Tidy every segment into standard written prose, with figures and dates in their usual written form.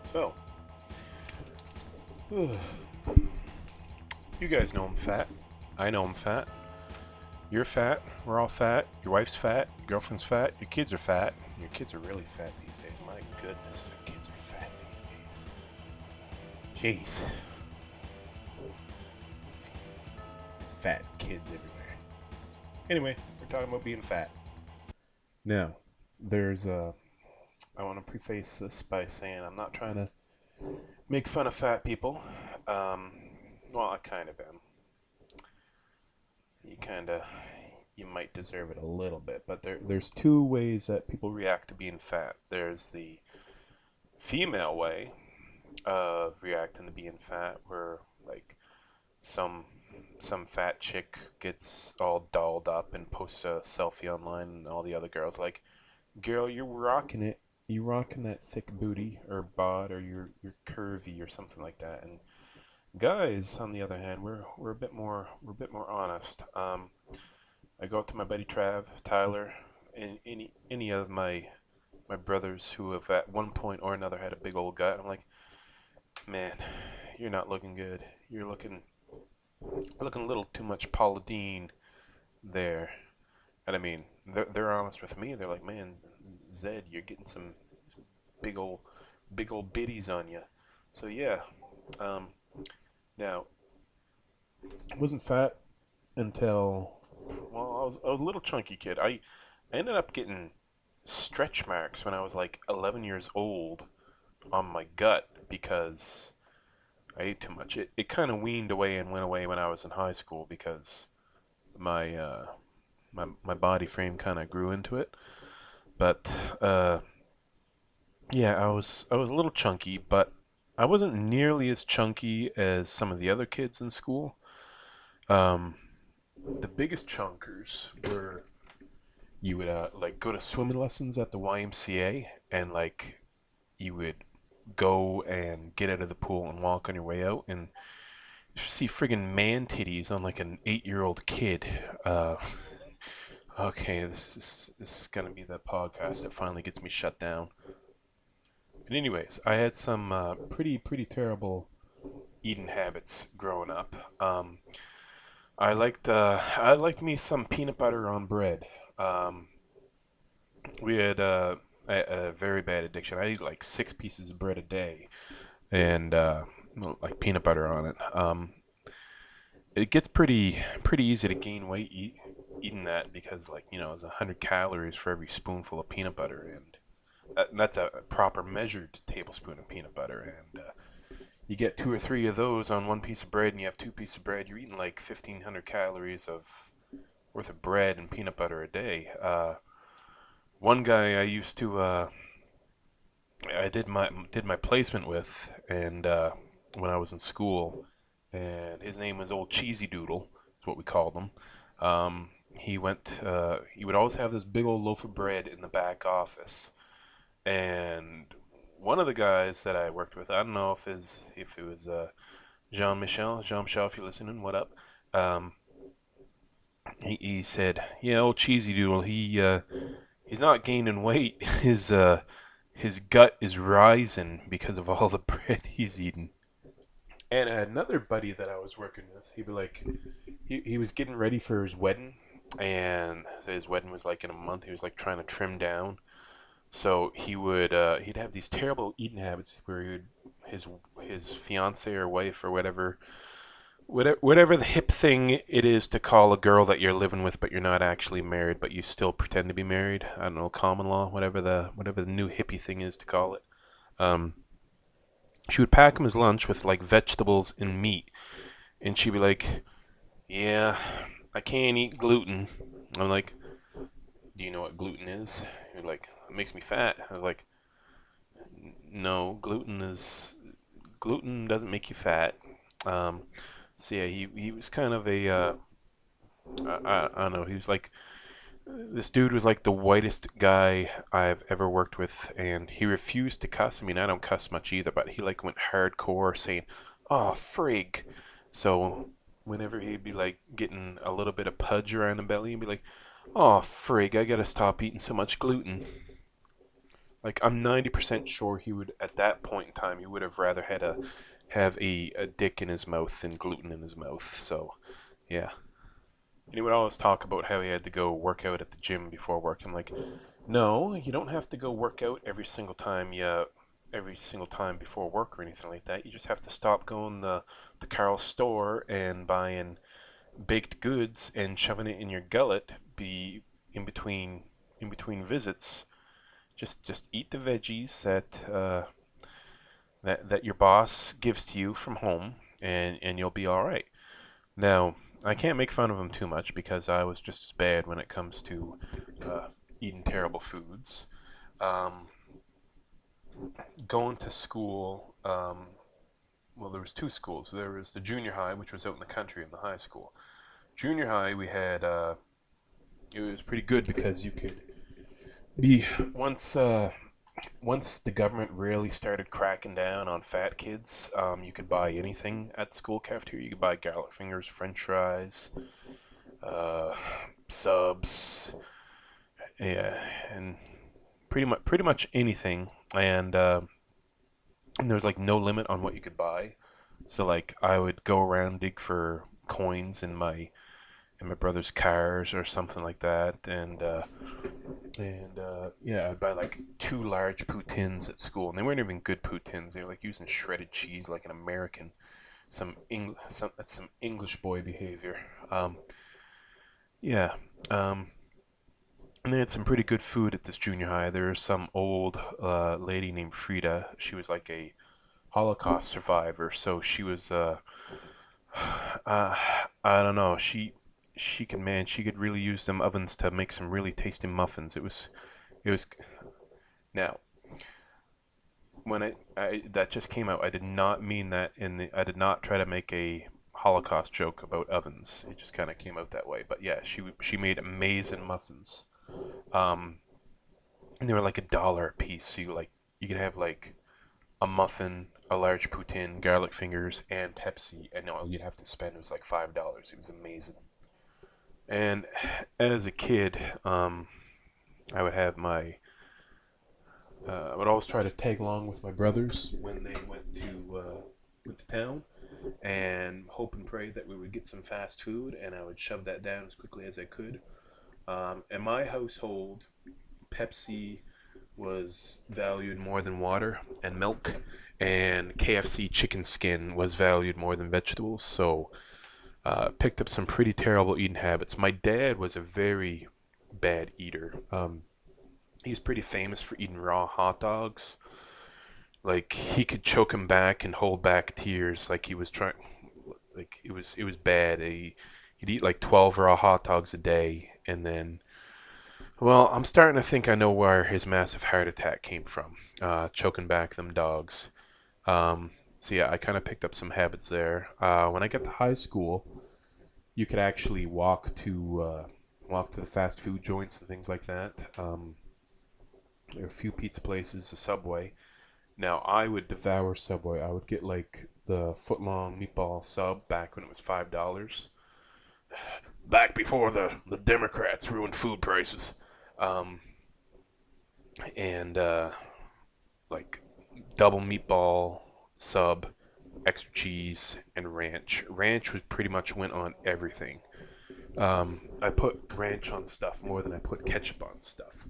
So, you guys know I'm fat. I know I'm fat. You're fat. We're all fat. Your wife's fat. Your girlfriend's fat. Your kids are fat. Your kids are really fat these days. My goodness, their kids are fat these days. Jeez. Fat kids everywhere. Anyway, we're talking about being fat. Now, there's I want to preface this by saying I'm not trying to make fun of fat people. Um, well, I kind of am. You kind of you might deserve it a little bit, but there's two ways that people react to being fat. There's the female way of reacting to being fat, where like some some fat chick gets all dolled up and posts a selfie online, and all the other girls like, "Girl, you're rocking it. You rocking that thick booty or bod, or you're curvy or something like that." And guys, on the other hand, we're a bit more honest. I go up to my buddy Trav, Tyler, and any of my brothers who have at one point or another had a big old gut. I'm like, man, you're not looking good. You're looking a little too much Paula Dean there. And I mean, they're honest with me. They're like, man, Zed, you're getting some big old big old bitties on you. So yeah. Um, Now, I wasn't fat until, well, I was a little chunky kid. I ended up getting stretch marks when I was like 11 years old on my gut because I ate too much. It kind of weaned away and went away when I was in high school because my my body frame kind of grew into it. But yeah, I was a little chunky, but I wasn't nearly as chunky as some of the other kids in school. Um, the biggest chunkers were you would like go to swimming lessons at the YMCA, and like you would go and get out of the pool and walk on your way out and see friggin' man titties on like an 8-year old kid. Uh, okay, this is gonna be the podcast that finally gets me shut down. But anyways, I had some pretty terrible eating habits growing up. I liked me some peanut butter on bread. Um, we had a very bad addiction. I eat like 6 pieces of bread a day, and like peanut butter on it. It gets pretty easy to gain weight eating that because like it's 100 calories for every spoonful of peanut butter, and that's a proper measured tablespoon of peanut butter, and you get two or three of those on one piece of bread, and you have 2 pieces of bread. You're eating like 1,500 calories of worth of bread and peanut butter a day. One guy I used to I did my placement with, and when I was in school, and his name was Old Cheesy Doodle, is what we called him. He would always have this big old loaf of bread in the back office, and one of the guys that I worked with, I don't know if it was Jean Michel, if you're listening, what up? Um, he said, yeah, Old Cheesy Doodle, he's not gaining weight. His gut is rising because of all the bread he's eating. And another buddy that I was working with, he'd be like, he was getting ready for his wedding, and his wedding was like in a month. He was like trying to trim down, so he'd have these terrible eating habits where his his fiance or wife or whatever the hip thing it is to call a girl that you're living with but you're not actually married but you still pretend to be married. I don't know, common law, whatever the new hippie thing is to call it. Um, she would pack him his lunch with like vegetables and meat, and she'd be like, "Yeah, I can't eat gluten." I'm like, "Do you know what gluten is?" You're like, "It makes me fat." I was like, "No, gluten doesn't make you fat." Um, so yeah, he was kind of a I don't know. He was like this dude was like the whitest guy I've ever worked with, and he refused to cuss. I mean, I don't cuss much either, but he like went hardcore saying, "Oh frig." So whenever he'd be like getting a little bit of pudge around the belly, he'd be like, "Oh frig, I gotta stop eating so much gluten." Like I'm 90% sure he would at that point in time he would have rather had a have a dick in his mouth than gluten in his mouth. So yeah. And he would always talk about how he had to go work out at the gym before work. I'm like, no, you don't have to go work out every single time before work or anything like that. You just have to stop going to the Carl store and buying baked goods and shoving it in your gullet. Be in between visits. Just eat the veggies that your boss gives to you from home, and you'll be all right. Now, I can't make fun of him too much because I was just as bad when it comes to uh, eating terrible foods. Um, Going to school, well, there was two schools. There was the junior high, which was out in the country, and the high school. Junior high, we had it was pretty good because you could be once the government really started cracking down on fat kids, you could buy anything at the school cafeteria. You could buy garlic fingers, French fries, uh, subs, yeah, and pretty much anything. And there was like no limit on what you could buy. So like I would go around dig for coins in my brother's cars or something like that, and yeah, I'd buy like two large poutines at school, and they weren't even good poutines. They were like using shredded cheese, like an American, some English boy behavior. Yeah, and they had some pretty good food at this junior high. There was some old lady named Frida. She was like a Holocaust survivor, so she was uh, I don't know. She could really use them ovens to make some really tasty muffins. It was now when I that just came out. I did not mean that I did not try to make a Holocaust joke about ovens. It just kind of came out that way. But yeah, she made amazing muffins. Um, and they were like $1 a piece. So you could have like a muffin, a large poutine, garlic fingers, and Pepsi, and all you'd have to spend was like $5. It was amazing. And as a kid, I would have I would always try to tag along with my brothers when they went to town, and hope and pray that we would get some fast food, and I would shove that down as quickly as I could. In my household, Pepsi was valued more than water and milk, and KFC chicken skin was valued more than vegetables. So picked up some pretty terrible eating habits. My dad was a very bad eater. He's pretty famous for eating raw hot dogs. Like he could choke him back and hold back tears, like he was trying. Like it was bad. He'd eat like 12 raw hot dogs a day, and then well, I'm starting to think I know where his massive heart attack came from. Choking back them dogs. So yeah, I kind of picked up some habits there. When I got to high school, you could actually walk to the fast food joints and things like that. There are a few pizza places, a Subway. Now I would devour Subway. I would get like the foot long meatball sub back when it was $5. Back before the Democrats ruined food prices. Um, and like double meatball sub, extra cheese, and ranch. Ranch was pretty much went on everything. I put ranch on stuff more than I put ketchup on stuff.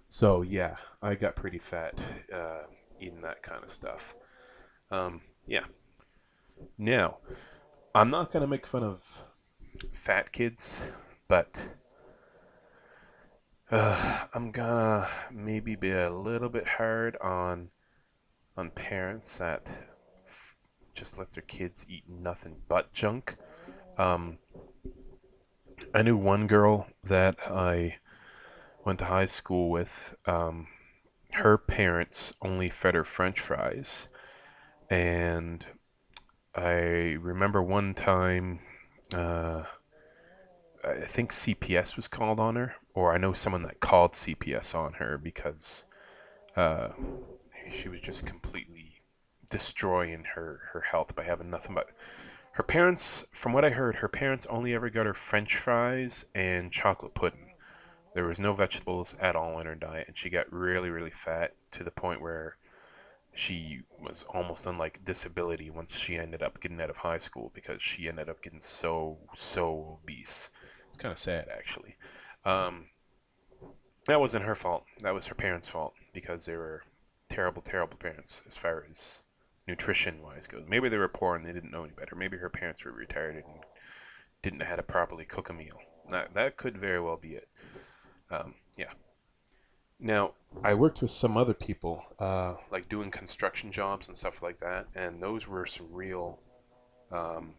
So yeah, I got pretty fat eating that kind of stuff. Yeah. Now, I'm not gonna make fun of fat kids, but I'm gonna maybe be a little bit hard on parents that just let their kids eat nothing but junk. Um, I knew one girl that I went to high school with. Her parents only fed her French fries, and I remember one time. Uh, I think CPS was called on her, or I know someone that called CPS on her because uh, she was just completely destroying her health by having nothing but her parents. From what I heard, her parents only ever got her French fries and chocolate pudding. There was no vegetables at all in her diet, and she got really, really fat to the point where she was almost on like disability once she ended up getting out of high school because she ended up getting so obese. It's kind of sad actually. Um, that wasn't her fault. That was her parents' fault because they were terrible parents as far as nutrition wise goes. Maybe they were poor and they didn't know any better. Maybe her parents were retired and didn't know how to properly cook a meal. That could very well be it. Yeah. Now, I worked with some other people, like doing construction jobs and stuff like that, and those were some real um,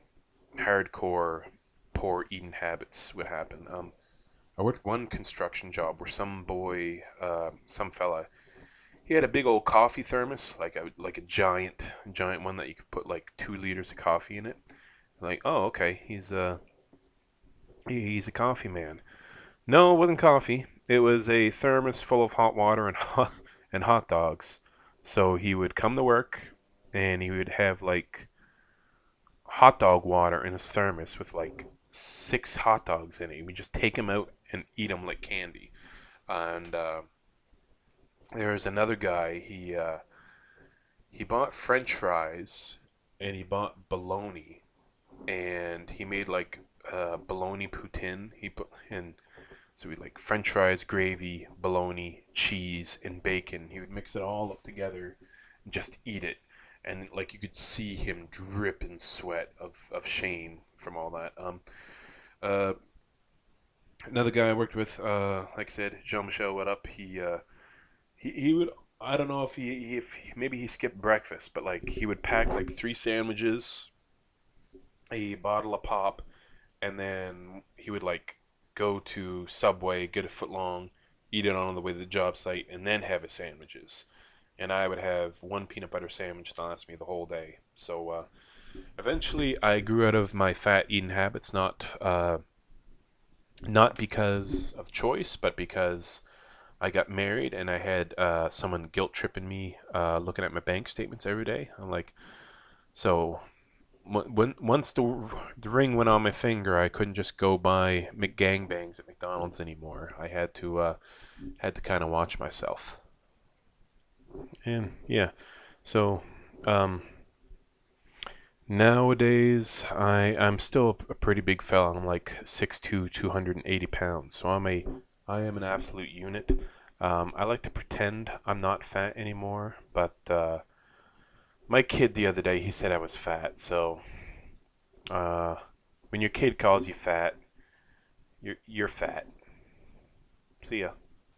hardcore poor eating habits would happen. I worked one construction job where some boy, some fella, he had a big old coffee thermos, like a giant one that you could put like 2 liters of coffee in it. Like, oh, okay, he's a coffee man. No, it wasn't coffee. It was a thermos full of hot water and hot dogs. So he would come to work and he would have like hot dog water in his thermos with like 6 hot dogs in it. He would just take them out and eat them like candy. And there was another guy. He bought French fries and he bought bologna and he made like bologna poutine. He put in So we like French fries, gravy, bologna, cheese, and bacon. He would mix it all up together and just eat it. And like you could see him drip in sweat of shame from all that. Uh, Another guy I worked with, like I said, Jean Michel, what up? He would, I don't know if maybe he skipped breakfast, but like he would pack like 3 sandwiches, a bottle of pop, and then he would like go to Subway, get a foot long, eat it on the way to the job site, and then have his sandwiches. And I would have one peanut butter sandwich to last me the whole day. So eventually, I grew out of my fat eating habits, not because of choice, but because I got married and I had someone guilt tripping me, looking at my bank statements every day. I'm like, so once the ring went on my finger, I couldn't just go buy McGangbangs at McDonald's anymore. I had to kind of watch myself. And yeah, so um, nowadays I'm still a pretty big fella. I'm like 6'2", 280 pounds. So I am an absolute unit. I like to pretend I'm not fat anymore, but my kid the other day he said I was fat. So when your kid calls you fat, you're fat. See ya.